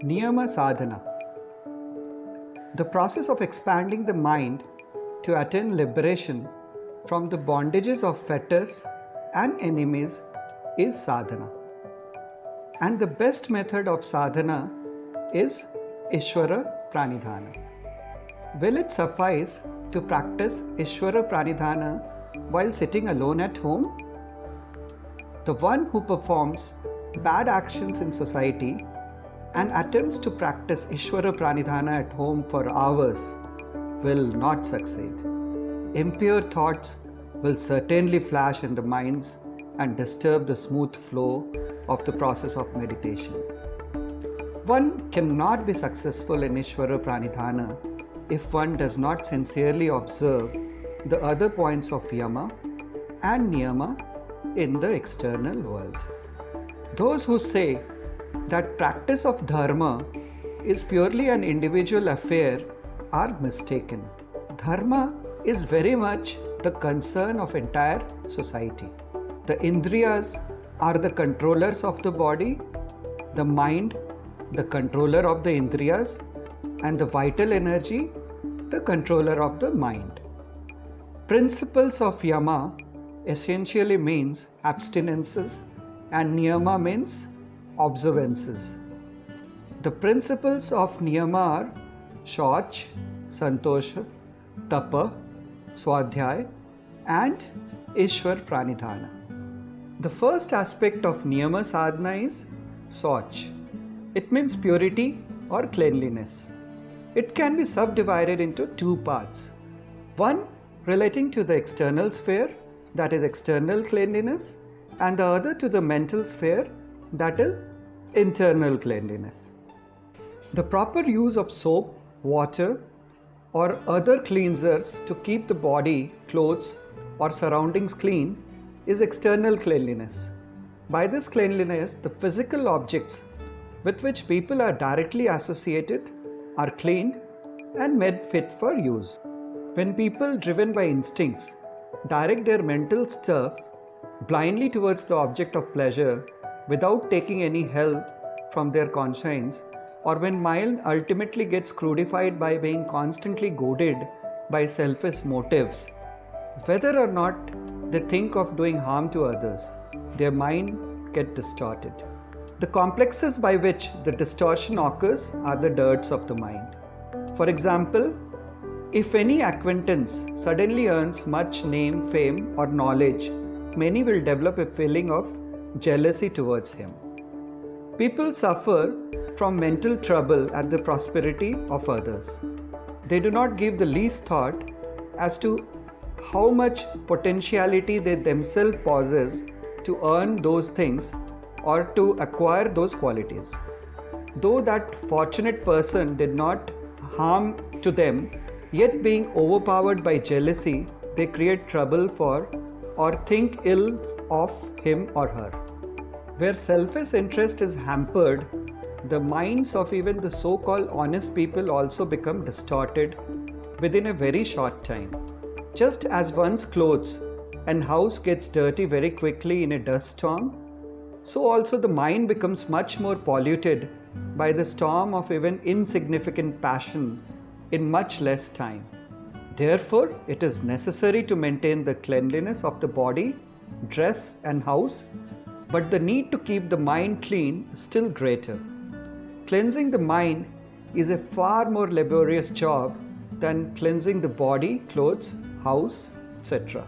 Niyama Sadhana. The process of expanding the mind to attain liberation from the bondages of fetters and enemies is sadhana. And the best method of sadhana is Ishwara Pranithana. Will it suffice to practice Ishwara Pranithana while sitting alone at home? The one who performs bad actions in society and attempts to practice Ishwara Pranithana at home for hours will not succeed. Impure thoughts will certainly flash in the minds and disturb the smooth flow of the process of meditation. One cannot be successful in Ishwara Pranithana if one does not sincerely observe the other points of Yama and Niyama in the external world. Those who say that practice of dharma is purely an individual affair are mistaken. Dharma is very much the concern of entire society. The indriyas are the controllers of the body, the mind, the controller of the indriyas, and the vital energy, the controller of the mind. Principles of yama essentially means abstinences and niyama means observances. The principles of niyama are Shauch, Santosha, Tupper, Swadhyay and Ishwar Pranithana. The first aspect of Niyama Sadhana is Shauch. It means purity or cleanliness. It can be subdivided into two parts. One relating to the external sphere, that is external cleanliness, and the other to the mental sphere, that is internal cleanliness. The proper use of soap, water, or other cleansers to keep the body, clothes, or surroundings clean is external cleanliness. By this cleanliness, the physical objects with which people are directly associated are cleaned and made fit for use. When people, driven by instincts, direct their mental stuff blindly towards the object of pleasure without taking any help from their conscience, or when mind ultimately gets crudified by being constantly goaded by selfish motives, whether or not they think of doing harm to others, their mind gets distorted. The complexes by which the distortion occurs are the dirts of the mind. For example, if any acquaintance suddenly earns much name, fame, or knowledge, many will develop a feeling of jealousy towards him. People suffer from mental trouble at the prosperity of others. They do not give the least thought as to how much potentiality they themselves possess to earn those things or to acquire those qualities. Though that fortunate person did not harm to them, yet being overpowered by jealousy, they create trouble for or think ill of him or her. Where selfish interest is hampered, the minds of even the so-called honest people also become distorted within a very short time. Just as one's clothes and house gets dirty very quickly in a dust storm, so also the mind becomes much more polluted by the storm of even insignificant passion in much less time. Therefore, it is necessary to maintain the cleanliness of the body, dress and house, but the need to keep the mind clean is still greater. Cleansing the mind is a far more laborious job than cleansing the body, clothes, house, etc.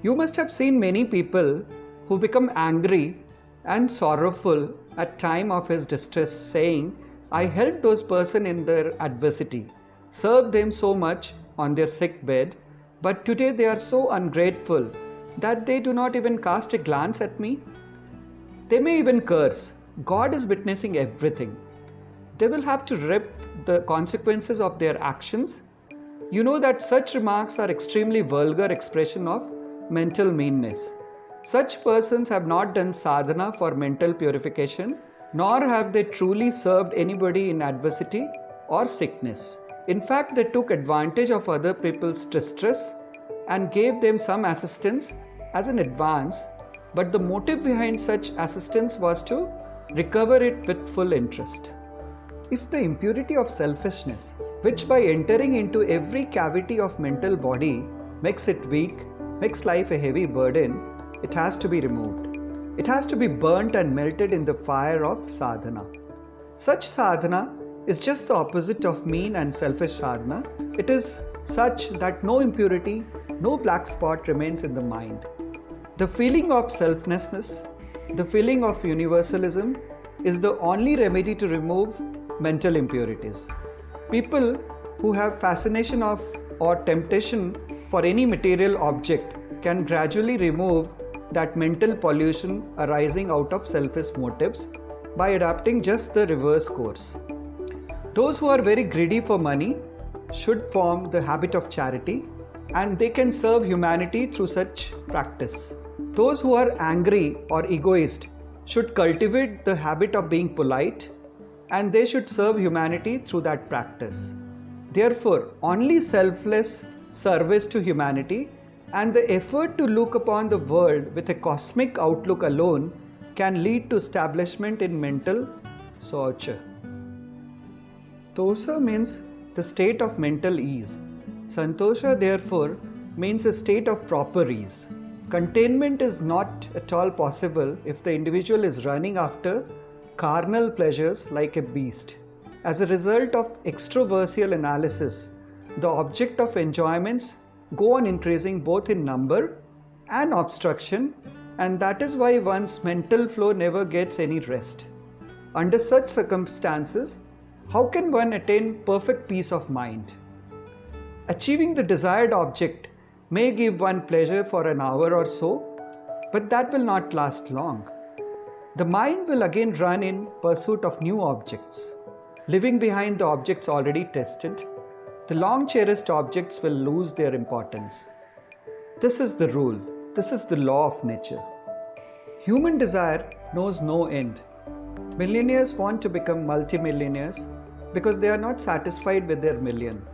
You must have seen many people who become angry and sorrowful at time of his distress, saying, I helped those person in their adversity, served them so much on their sick bed, but today they are so ungrateful that they do not even cast a glance at me. They may even curse. God is witnessing everything. They will have to reap the consequences of their actions. You know that such remarks are extremely vulgar expression of mental meanness. Such persons have not done sadhana for mental purification, nor have they truly served anybody in adversity or sickness. In fact, they took advantage of other people's distress and gave them some assistance as an advance, but the motive behind such assistance was to recover it with full interest. If the impurity of selfishness, which by entering into every cavity of mental body makes it weak, makes life a heavy burden, it has to be removed. It has to be burnt and melted in the fire of sadhana. Such sadhana is just the opposite of mean and selfish sadhana. It is such that no impurity, no black spot remains in the mind. The feeling of selflessness, the feeling of universalism is the only remedy to remove mental impurities. People who have fascination of or temptation for any material object can gradually remove that mental pollution arising out of selfish motives by adopting just the reverse course. Those who are very greedy for money should form the habit of charity, and they can serve humanity through such practice. Those who are angry or egoist should cultivate the habit of being polite, and they should serve humanity through that practice. Therefore, only selfless service to humanity and the effort to look upon the world with a cosmic outlook alone can lead to establishment in mental Swadhyay. Tosa means the state of mental ease. Santosha, therefore, means a state of proper ease. Containment is not at all possible if the individual is running after carnal pleasures like a beast. As a result of extroversial analysis, the object of enjoyments go on increasing both in number and obstruction, and that is why one's mental flow never gets any rest. Under such circumstances, how can one attain perfect peace of mind? Achieving the desired object may give one pleasure for an hour or so, but that will not last long. The mind will again run in pursuit of new objects. Leaving behind the objects already tested, the long cherished objects will lose their importance. This is the rule. This is the law of nature. Human desire knows no end. Millionaires want to become multimillionaires because they are not satisfied with their million.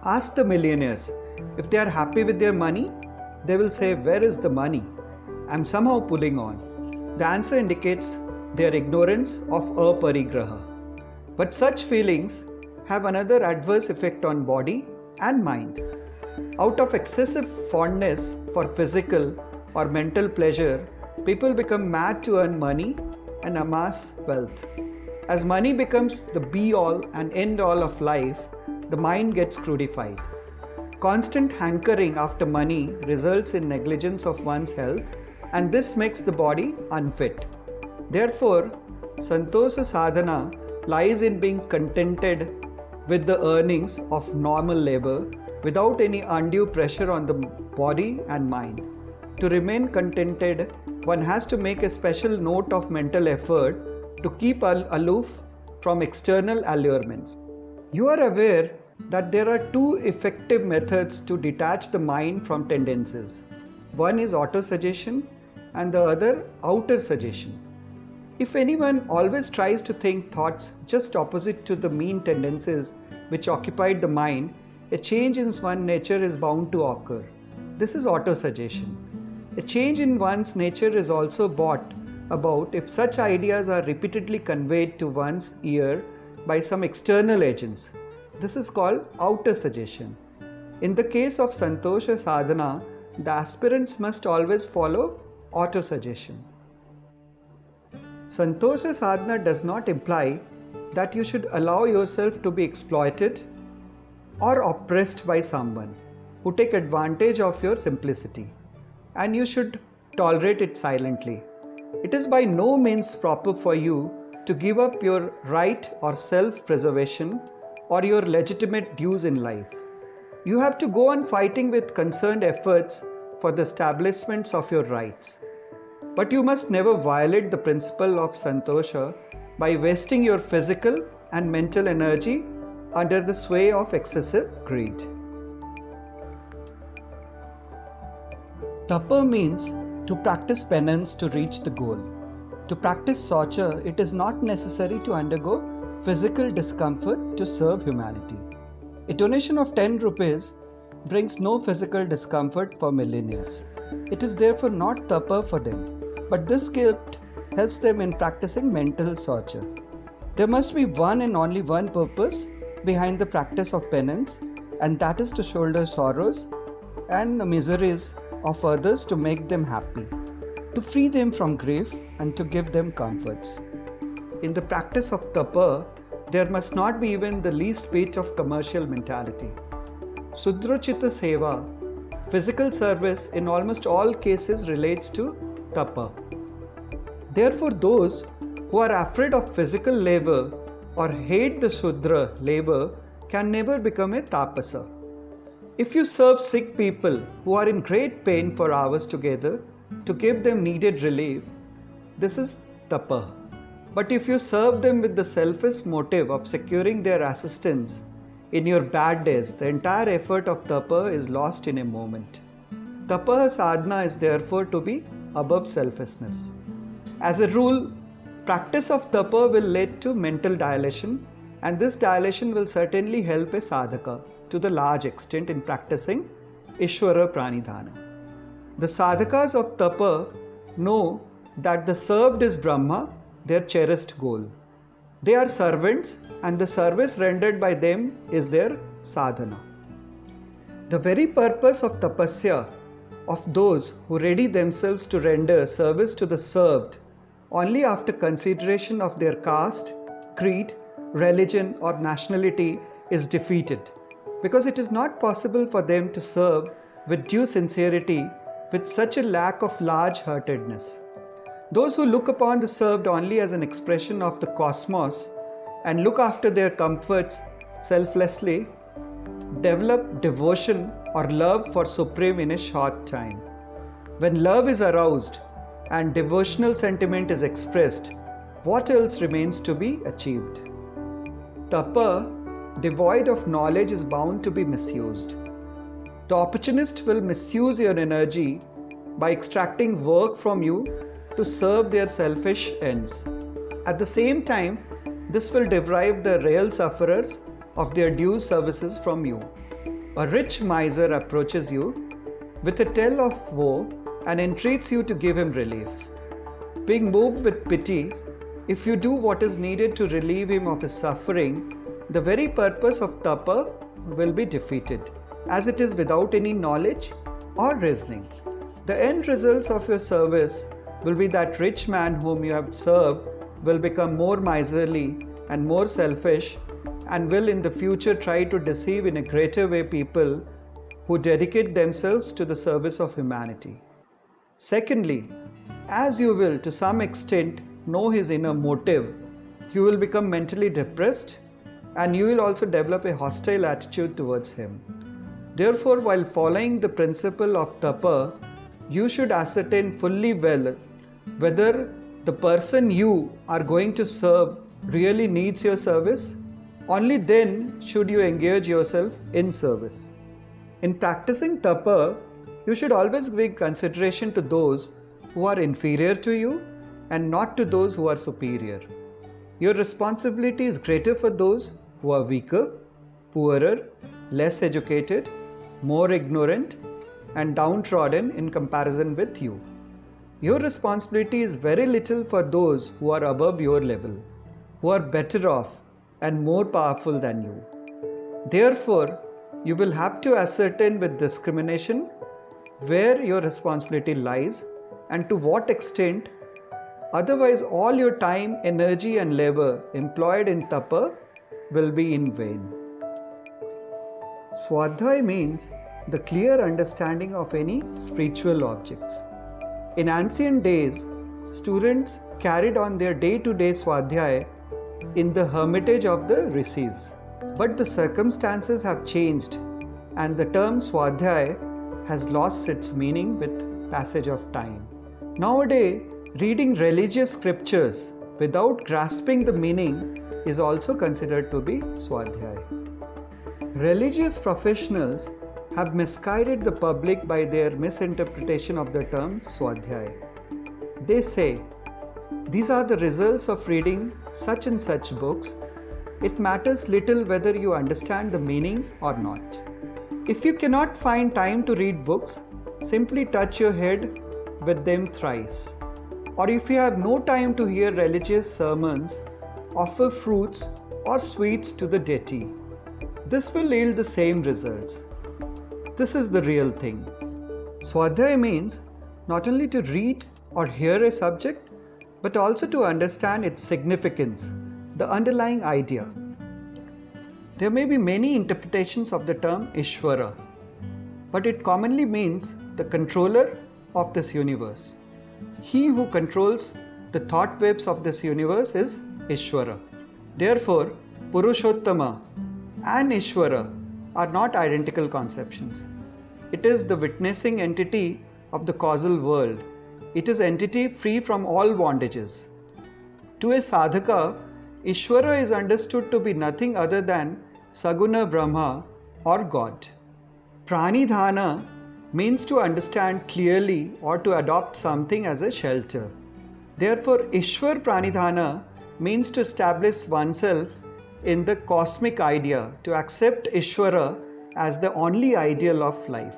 Ask the millionaires if they are happy with their money. They will say, "Where is the money? I am somehow pulling on." The answer indicates their ignorance of aparigraha. But such feelings have another adverse effect on body and mind. Out of excessive fondness for physical or mental pleasure, people become mad to earn money and amass wealth. As money becomes the be-all and end-all of life, the mind gets crudified. Constant hankering after money results in negligence of one's health, and this makes the body unfit. Therefore, Santosha sadhana lies in being contented with the earnings of normal labor without any undue pressure on the body and mind. To remain contented, one has to make a special note of mental effort to keep aloof from external allurements. You are aware that there are two effective methods to detach the mind from tendencies. One is autosuggestion and the other outer suggestion. If anyone always tries to think thoughts just opposite to the mean tendencies which occupied the mind, a change in one's nature is bound to occur. This is autosuggestion. A change in one's nature is also brought about if such ideas are repeatedly conveyed to one's ear by some external agents. This is called outer suggestion. In the case of Santosha sadhana, the aspirants must always follow autosuggestion. Santosha sadhana does not imply that you should allow yourself to be exploited or oppressed by someone who take advantage of your simplicity, and you should tolerate it silently. It is by no means proper for you to give up your right or self-preservation or your legitimate dues in life. You have to go on fighting with concerned efforts for the establishments of your rights. But you must never violate the principle of Santosha by wasting your physical and mental energy under the sway of excessive greed. Tupper means to practice penance to reach the goal. To practice Swadhyay, it is not necessary to undergo physical discomfort to serve humanity. A donation of 10 rupees brings no physical discomfort for millionaires. It is therefore not Tupper for them, but this gift helps them in practicing mental Swadhyay. There must be one and only one purpose behind the practice of penance, and that is to shoulder sorrows and miseries of others to make them happy, to free them from grief and to give them comforts. In the practice of Tupper, there must not be even the least bit of commercial mentality. Sudrochita Seva, physical service, in almost all cases relates to Tupper. Therefore, those who are afraid of physical labor or hate the Sudra labor can never become a Tapasa. If you serve sick people who are in great pain for hours together to give them needed relief, this is Tupper. But if you serve them with the selfish motive of securing their assistance in your bad days, the entire effort of Tupper is lost in a moment. Tupper sadhana is therefore to be above selfishness. As a rule, practice of Tupper will lead to mental dilation, and this dilation will certainly help a sadhaka to the large extent in practicing Ishwar Pranithana. The sadhakas of Tupper know that the served is Brahma, their cherished goal. They are servants, and the service rendered by them is their sadhana. The very purpose of tapasya of those who ready themselves to render service to the served only after consideration of their caste, creed, religion or nationality is defeated, because it is not possible for them to serve with due sincerity with such a lack of large-heartedness. Those who look upon the served only as an expression of the cosmos and look after their comforts selflessly develop devotion or love for Supreme in a short time. When love is aroused and devotional sentiment is expressed, what else remains to be achieved? Tupper, devoid of knowledge, is bound to be misused. The opportunist will misuse your energy by extracting work from you to serve their selfish ends. At the same time, this will deprive the real sufferers of their due services from you. A rich miser approaches you with a tale of woe and entreats you to give him relief. Being moved with pity, if you do what is needed to relieve him of his suffering, the very purpose of Tupper will be defeated, as it is without any knowledge or reasoning. The end results of your service will be that rich man whom you have served will become more miserly and more selfish, and will in the future try to deceive in a greater way people who dedicate themselves to the service of humanity. Secondly, as you will to some extent know his inner motive, you will become mentally depressed and you will also develop a hostile attitude towards him. Therefore, while following the principle of Tupper, you should ascertain fully well whether the person you are going to serve really needs your service. Only then should you engage yourself in service. In practicing Tupper, you should always give consideration to those who are inferior to you and not to those who are superior. Your responsibility is greater for those who are weaker, poorer, less educated, more ignorant, and downtrodden in comparison with you. Your responsibility is very little for those who are above your level, who are better off and more powerful than you. Therefore, you will have to ascertain with discrimination where your responsibility lies and to what extent. Otherwise, all your time, energy and labor employed in Tupper will be in vain. Swadhyay means the clear understanding of any spiritual objects. In ancient days, students carried on their day-to-day Swadhyay in the hermitage of the rishis. But the circumstances have changed and the term Swadhyay has lost its meaning with passage of time. Nowadays, reading religious scriptures without grasping the meaning is also considered to be Swadhyay. Religious professionals have misguided the public by their misinterpretation of the term Swadhyay. They say, these are the results of reading such and such books. It matters little whether you understand the meaning or not. If you cannot find time to read books, simply touch your head with them thrice. Or if you have no time to hear religious sermons, offer fruits or sweets to the deity. This will yield the same results. This is the real thing. Swadhyay means not only to read or hear a subject, but also to understand its significance, the underlying idea. There may be many interpretations of the term Ishwara, but it commonly means the controller of this universe. He who controls the thought waves of this universe is Ishwara. Therefore, Purushottama and Ishwara are not identical conceptions. It is the witnessing entity of the causal world. It is entity free from all bondages. To a sadhaka, Ishwara is understood to be nothing other than Saguna Brahma or God. Pranithana means to understand clearly or to adopt something as a shelter. Therefore, Ishwar Pranithana means to establish oneself in the cosmic idea, to accept Ishwara as the only ideal of life.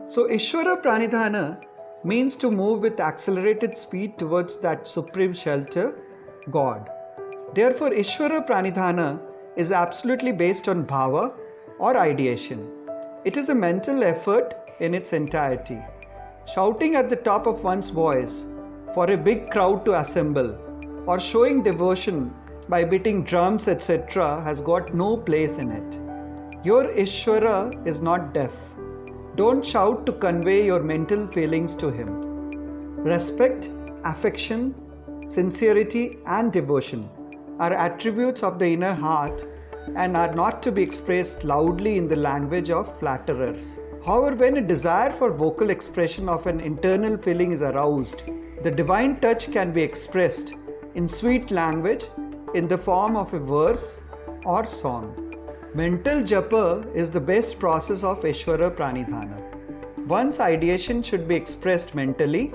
So, Ishwara Pranithana means to move with accelerated speed towards that supreme shelter, God. Therefore, Ishwara Pranithana is absolutely based on bhava or ideation. It is a mental effort in its entirety. Shouting at the top of one's voice for a big crowd to assemble, or showing devotion by beating drums, etc., has got no place in it. Your Ishwara is not deaf. Don't shout to convey your mental feelings to him. Respect, affection, sincerity, and devotion are attributes of the inner heart and are not to be expressed loudly in the language of flatterers. However, when a desire for vocal expression of an internal feeling is aroused, the divine touch can be expressed in sweet language in the form of a verse or song. Mental japa is the best process of Ishwara Pranithana. One's ideation should be expressed mentally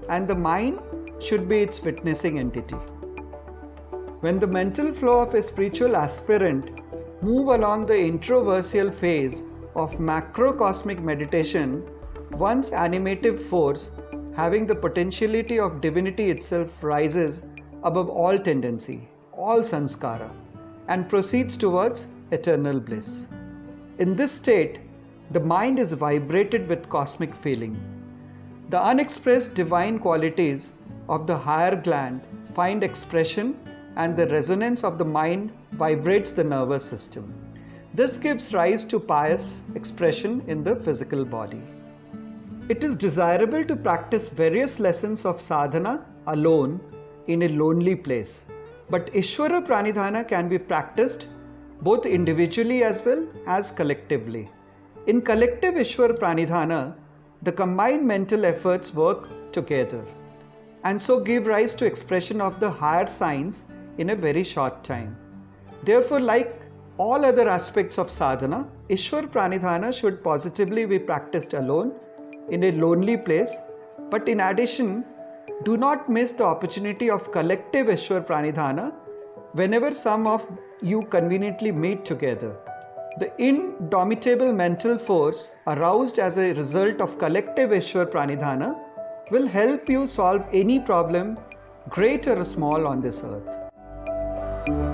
and the mind should be its witnessing entity. When the mental flow of a spiritual aspirant move along the introversial phase of macrocosmic meditation, one's animative force, having the potentiality of divinity itself, rises above all tendency, all sanskara, and proceeds towards eternal bliss. In this state, the mind is vibrated with cosmic feeling. The unexpressed divine qualities of the higher gland find expression, and the resonance of the mind vibrates the nervous system. This gives rise to pious expression in the physical body. It is desirable to practice various lessons of sadhana alone in a lonely place, but Ishwara Pranithana can be practiced both individually as well as collectively. In collective Ishwara Pranithana, the combined mental efforts work together and so give rise to expression of the higher signs in a very short time. Therefore, like all other aspects of sadhana, Ishwar Pranithana should positively be practiced alone in a lonely place, but in addition, do not miss the opportunity of collective Ishwar Pranithana whenever some of you conveniently meet together. The indomitable mental force aroused as a result of collective Ishwar Pranithana will help you solve any problem, great or small, on this earth.